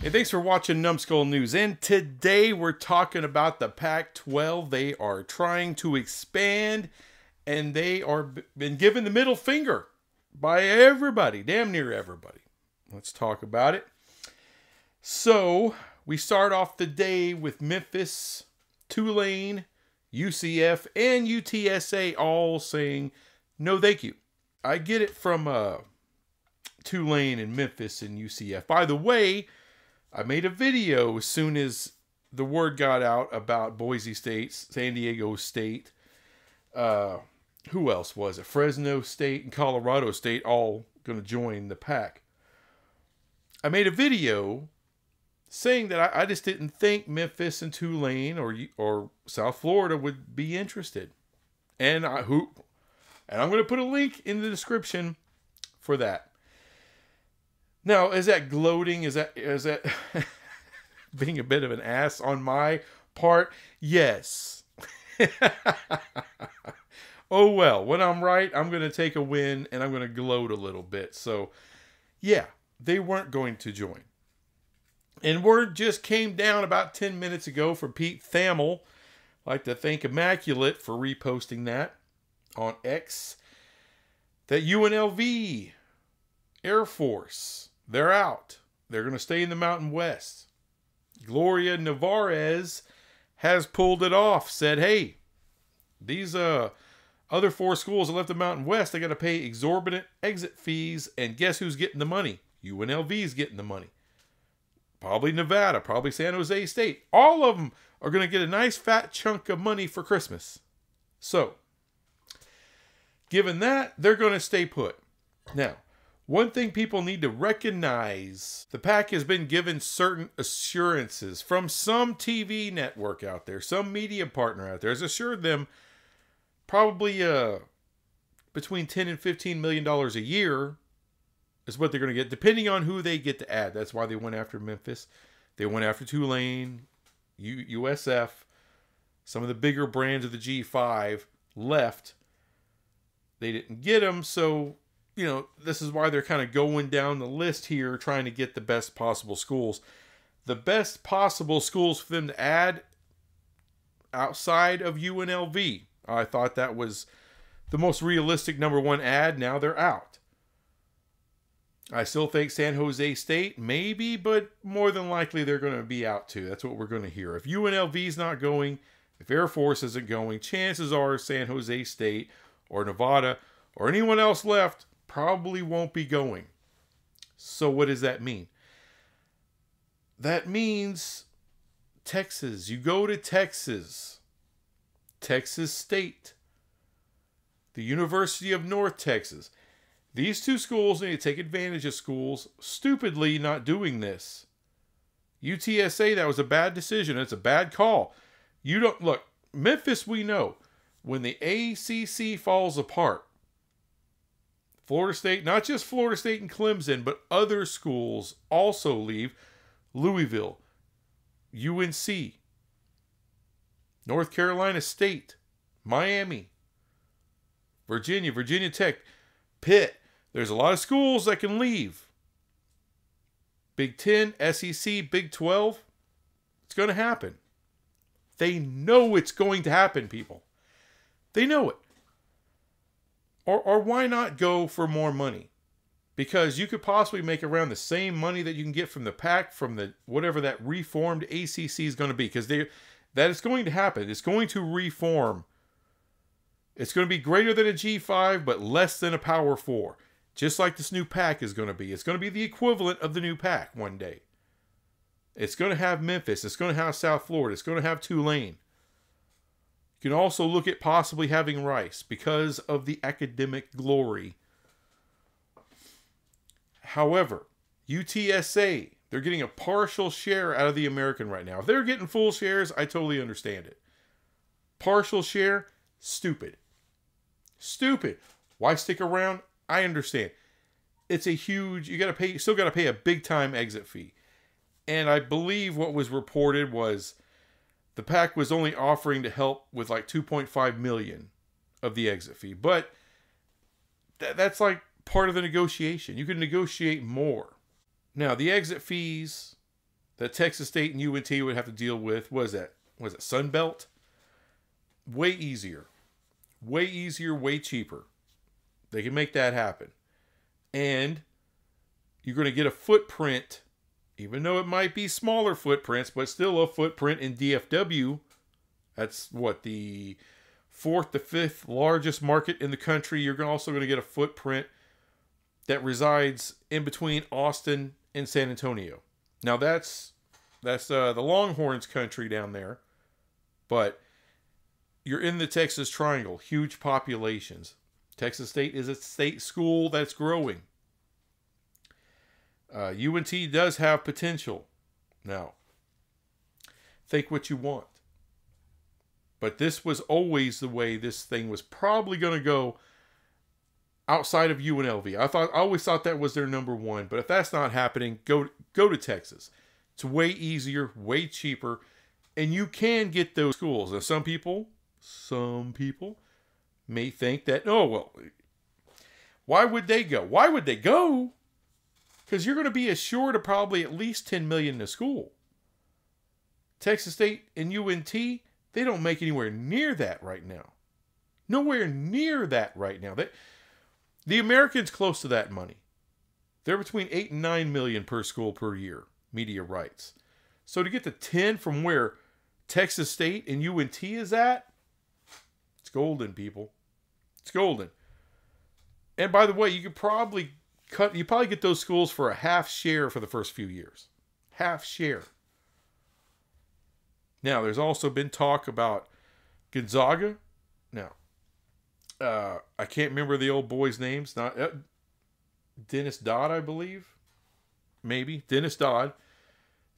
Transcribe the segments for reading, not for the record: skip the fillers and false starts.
Hey, thanks for watching Numbskull News. And today we're talking about the Pac-12. They are trying to expand, and they are been given the middle finger by everybody, damn near everybody. Let's talk about it. So we start off the day with Memphis, Tulane, UCF, and UTSA all saying no thank you. I get it from Tulane and Memphis and UCF. By the way, I made a video as soon as the word got out about Boise State, San Diego State. Who else was it? Fresno State and Colorado State all going to join the pack. I made a video saying that I just didn't think Memphis and Tulane or South Florida would be interested. And I'm going to put a link in the description for that. Now, is that gloating? Is that being a bit of an ass on my part? Yes. Oh well, when I'm right, I'm going to take a win and I'm going to gloat a little bit. So, yeah, they weren't going to join. And word just came down about 10 minutes ago from Pete Thamel. I'd like to thank Immaculate for reposting that on X. That UNLV Air Force, they're out. They're going to stay in the Mountain West. Gloria Nevarez has pulled it off. Said, hey, these other four schools that left the Mountain West, they got to pay exorbitant exit fees. And guess who's getting the money? UNLV is getting the money. Probably Nevada, probably San Jose State. All of them are going to get a nice fat chunk of money for Christmas. So, given that, they're going to stay put. Now, one thing people need to recognize, the Pac has been given certain assurances from some TV network out there, some media partner out there has assured them probably between $10 and $15 million a year is what they're going to get, depending on who they get to add. That's why they went after Memphis. They went after Tulane, USF. Some of the bigger brands of the G5 left. They didn't get them, so you know, this is why they're kind of going down the list here, trying to get the best possible schools. The best possible schools for them to add outside of UNLV. I thought that was the most realistic number one ad. Now they're out. I still think San Jose State, maybe, but more than likely they're going to be out too. That's what we're going to hear. If UNLV's not going, if Air Force isn't going, chances are San Jose State or Nevada or anyone else left probably won't be going. So what does that mean? That means Texas. You go to Texas. Texas State. The University of North Texas. These two schools need to take advantage of schools stupidly not doing this. UTSA, that was a bad decision. It's a bad call. You don't look, Memphis, we know when the ACC falls apart, Florida State, not just Florida State and Clemson, but other schools also leave. Louisville, UNC, North Carolina State, Miami, Virginia Tech, Pitt. There's a lot of schools that can leave. Big 10, SEC, Big 12. It's going to happen. They know it's going to happen, people. They know it. Or why not go for more money? Because you could possibly make around the same money that you can get from the Pac, from the whatever that reformed ACC is going to be. Because that is going to happen. It's going to reform. It's going to be greater than a G5, but less than a Power 4. Just like this new Pac is going to be. It's going to be the equivalent of the new Pac one day. It's going to have Memphis. It's going to have South Florida. It's going to have Tulane. You can also look at possibly having Rice because of the academic glory. However, UTSA, they're getting a partial share out of the American right now. If they're getting full shares, I totally understand it. Partial share, stupid. Stupid. Why stick around? I understand. It's a huge, you still got to pay a big time exit fee. And I believe what was reported was the Pac was only offering to help with like 2.5 million of the exit fee. But that's like part of the negotiation. You can negotiate more. Now, the exit fees that Texas State and UNT would have to deal with. What is that? Was it Sun Belt? Way easier. Way easier, way cheaper. They can make that happen. And you're going to get a footprint, even though it might be smaller footprints, but still a footprint in DFW. That's what, the 4th to 5th largest market in the country. You're also going to get a footprint that resides in between Austin and San Antonio. Now that's the Longhorns country down there, but you're in the Texas Triangle, huge populations. Texas State is a state school that's growing. UNT does have potential. Now, think what you want. But this was always the way this thing was probably going to go outside of UNLV. I always thought that was their number one. But if that's not happening, go to Texas. It's way easier, way cheaper, and you can get those schools. Now, some people may think that, oh, well, why would they go? Why would they go? Because you're going to be assured of probably at least $10 million in a school. Texas State and UNT, they don't make anywhere near that right now. Nowhere near that right now. The Americans close to that money. They're between 8 and 9 million per school per year, media rights. So to get to 10 from where Texas State and UNT is at, it's golden, people. It's golden. And by the way, you probably get those schools for a half share for the first few years. Half share. Now, there's also been talk about Gonzaga. Now, I can't remember the old boys' names. Not Dennis Dodd, I believe. Maybe. Dennis Dodd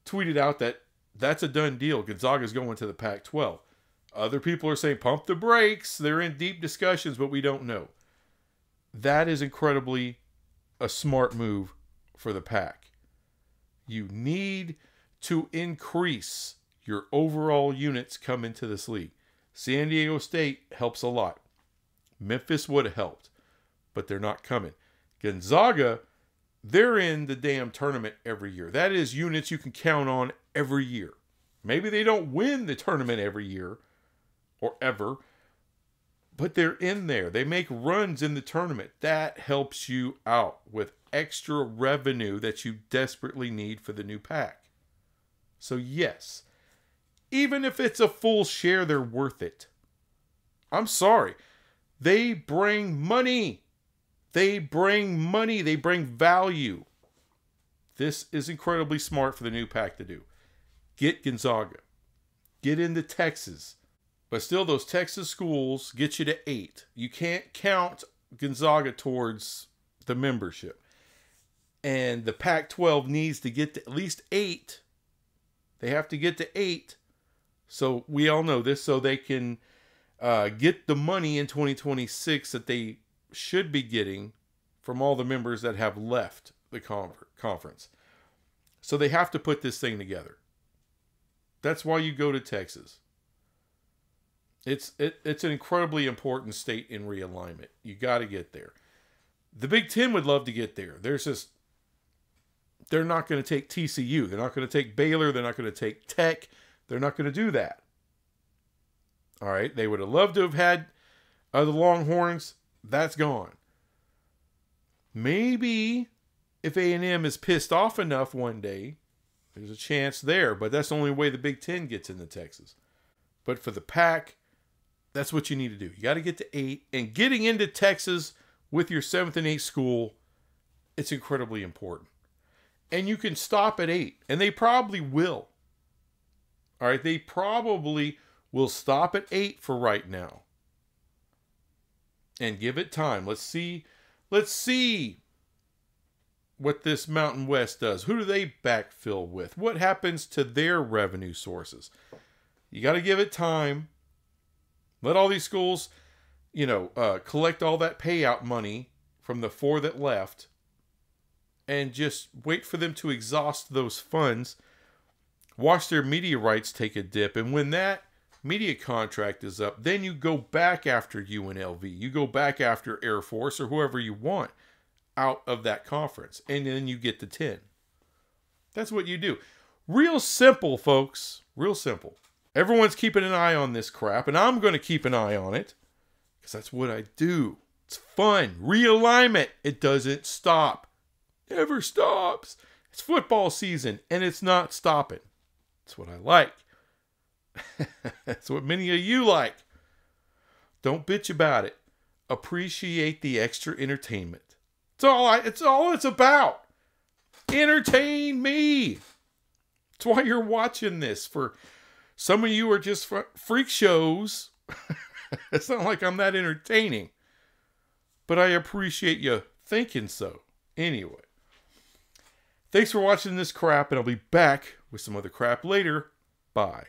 tweeted out that that's a done deal. Gonzaga's going to the Pac-12. Other people are saying, pump the brakes. They're in deep discussions, but we don't know. That is incredibly a smart move for the Pac. You need to increase your overall units come into this league. San Diego State helps a lot. Memphis would have helped, but they're not coming. Gonzaga, they're in the damn tournament every year. That is units you can count on every year. Maybe they don't win the tournament every year or ever, but they're in there. They make runs in the tournament. That helps you out with extra revenue that you desperately need for the new Pac. So yes, even if it's a full share, they're worth it. I'm sorry. They bring money. They bring money. They bring value. This is incredibly smart for the new Pac to do. Get Gonzaga. Get into Texas. But still, those Texas schools get you to 8. You can't count Gonzaga towards the membership. And the Pac-12 needs to get to at least 8. They have to get to 8. So we all know this, so they can get the money in 2026 that they should be getting from all the members that have left the conference. So they have to put this thing together. That's why you go to Texas. It's an incredibly important state in realignment. You got to get there. The Big Ten would love to get there. They're not going to take TCU. They're not going to take Baylor. They're not going to take Tech. They're not going to do that. All right. They would have loved to have had the Longhorns. That's gone. Maybe if A&M is pissed off enough one day, there's a chance there. But that's the only way the Big Ten gets into Texas. But for the Pac, that's what you need to do. You got to get to 8. And getting into Texas with your 7th and 8th school, it's incredibly important. And you can stop at 8. And they probably will. All right, they probably will stop at 8 for right now. And give it time. Let's see what this Mountain West does. Who do they backfill with? What happens to their revenue sources? You got to give it time. Let all these schools, collect all that payout money from the 4 that left. And just wait for them to exhaust those funds. Watch their media rights take a dip. And when that media contract is up, then you go back after UNLV. You go back after Air Force or whoever you want out of that conference. And then you get to 10. That's what you do. Real simple, folks. Real simple. Everyone's keeping an eye on this crap, and I'm going to keep an eye on it because that's what I do. It's fun. Realignment. It doesn't stop. Never stops. It's football season, and it's not stopping. That's what I like. That's what many of you like. Don't bitch about it. Appreciate the extra entertainment. It's all it's about. Entertain me. That's why you're watching this. For some of you are just freak shows. It's not like I'm that entertaining. But I appreciate you thinking so. Anyway. Thanks for watching this crap, and I'll be back with some other crap later. Bye.